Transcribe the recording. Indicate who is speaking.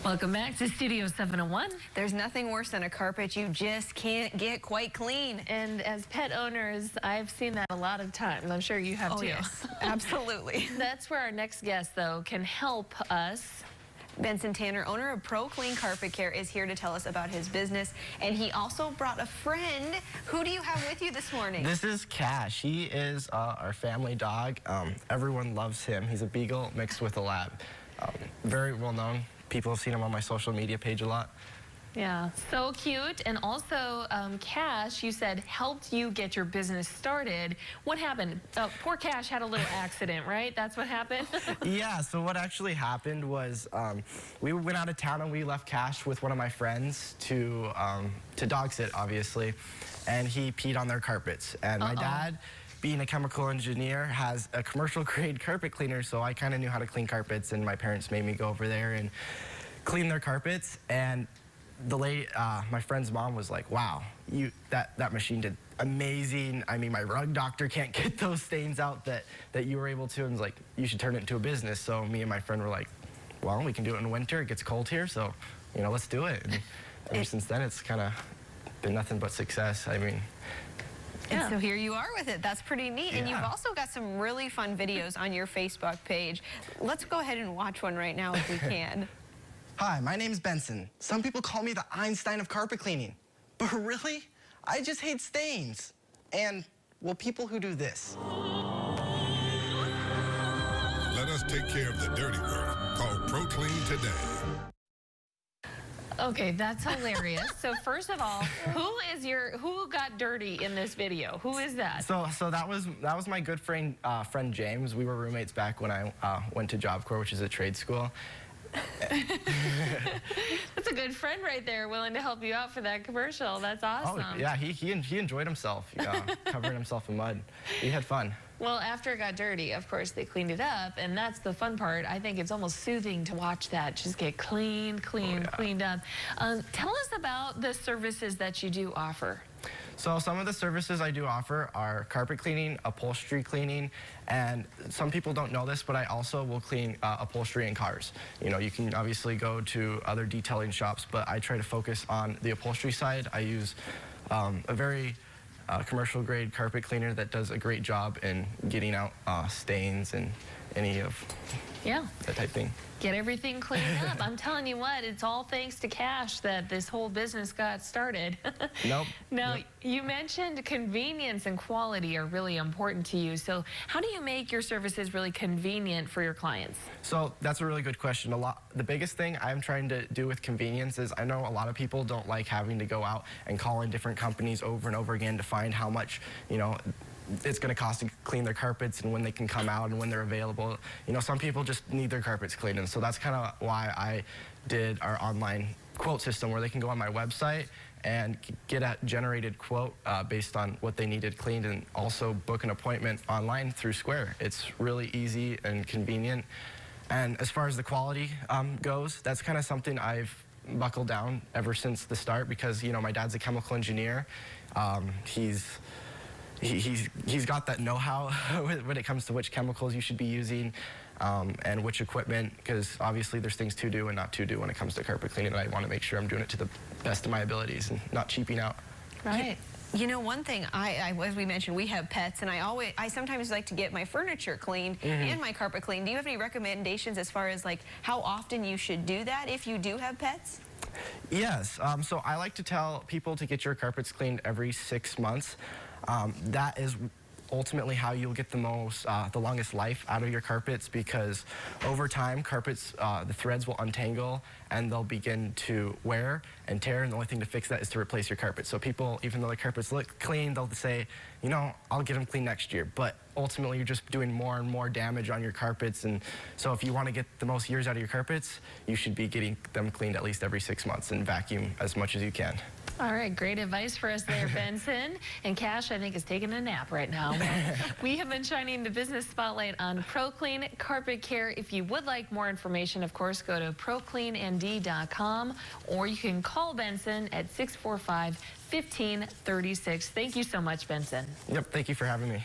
Speaker 1: Welcome back to Studio 701.
Speaker 2: There's nothing worse than a carpet you just can't get quite clean.
Speaker 1: And as pet owners, I've seen that a lot of times. I'm sure you have too.
Speaker 2: Yes, absolutely.
Speaker 1: That's where our next guest, though, can help us.
Speaker 2: Benson Tanner, owner of ProClean Carpet Care, is here to tell us about his business. And he also brought a friend. Who do you have with you this morning?
Speaker 3: This is Cash. He is our family dog. Everyone loves him. He's a beagle mixed with a lab. Very well known. People have seen him on my social media page a lot.
Speaker 1: Yeah, so cute. And also, Cash, you said, helped you get your business started. What happened? Poor Cash had a little accident, right? That's what happened?
Speaker 3: Yeah, so what actually happened was we went out of town and we left Cash with one of my friends to dog sit, obviously, and he peed on their carpets. And my dad, being a chemical engineer, has a commercial grade carpet cleaner, so I kind of knew how to clean carpets, and my parents made me go over there and clean their carpets. And the lady, my friend's mom, was like, wow, that machine did amazing. I mean, my rug doctor can't get those stains out that you were able to, and was like, you should turn it into a business. So me and my friend were like, well, we can do it in winter. It gets cold here, so, you know, let's do it. And ever since then, it's kind of been nothing but success. I mean,
Speaker 2: and so here you are with it. That's pretty neat. And you've also got some really fun videos on your Facebook page. Let's go ahead and watch one right now if we can.
Speaker 3: Hi, my name's Benson. Some people call me the Einstein of carpet cleaning. But really, I just hate stains. And, well, people who do this.
Speaker 4: Let us take care of the dirty work. Call ProClean today.
Speaker 1: Okay, that's hilarious. So first of all, who got dirty in this video? Who is that?
Speaker 3: So that was my good friend James. We were roommates back when I went to Job Corps, which is a trade school.
Speaker 1: That's a good friend right there, willing to help you out for that commercial. That's awesome.
Speaker 3: Oh, yeah, he enjoyed himself, covering himself in mud. He had fun.
Speaker 1: Well, after it got dirty, of course, they cleaned it up, and that's the fun part. I think it's almost soothing to watch that just get cleaned up. Tell us about the services that you do offer.
Speaker 3: So some of the services I do offer are carpet cleaning, upholstery cleaning, and some people don't know this, but I also will clean upholstery in cars. You know, you can obviously go to other detailing shops, but I try to focus on the upholstery side. I use a very commercial grade carpet cleaner that does a great job in getting out stains and any of that type thing.
Speaker 1: Get everything cleaned up. I'm telling you what, it's all thanks to Cash that this whole business got started.
Speaker 3: Nope.
Speaker 1: Now, you mentioned convenience and quality are really important to you. So how do you make your services really convenient for your clients?
Speaker 3: So that's a really good question. The biggest thing I'm trying to do with convenience is I know a lot of people don't like having to go out and call in different companies over and over again to find how much, you know, it's going to cost to clean their carpets and when they can come out and when they're available. You know, some people just need their carpets cleaned, and so that's kind of why I did our online quote system where they can go on my website and get a generated quote based on what they needed cleaned, and also book an appointment online through Square. It's really easy and convenient. And as far as the quality goes, that's kind of something I've buckled down ever since the start, because, you know, my dad's a chemical engineer. He's got that know-how when it comes to which chemicals you should be using and which equipment, because obviously there's things to do and not to do when it comes to carpet cleaning, and I want to make sure I'm doing it to the best of my abilities and not cheaping out.
Speaker 1: Right.
Speaker 2: You know, one thing, as we mentioned, we have pets, and I sometimes like to get my furniture cleaned and my carpet cleaned. Do you have any recommendations as far as, like, how often you should do that if you do have pets?
Speaker 3: Yes. So I like to tell people to get your carpets cleaned every 6 months. That is ultimately how you'll get the longest life out of your carpets, because over time, carpets, the threads will untangle and they'll begin to wear and tear, and the only thing to fix that is to replace your carpet. So people, even though the carpets look clean, they'll say, you know, I'll get them clean next year. But ultimately, you're just doing more and more damage on your carpets, and so if you want to get the most years out of your carpets, you should be getting them cleaned at least every 6 months and vacuum as much as you can.
Speaker 1: All right, great advice for us there, Benson. And Cash, I think, is taking a nap right now. We have been shining the business spotlight on ProClean Carpet Care. If you would like more information, of course, go to ProCleanND.com, or you can call Benson at 645-1536. Thank you so much, Benson.
Speaker 3: Yep, thank you for having me.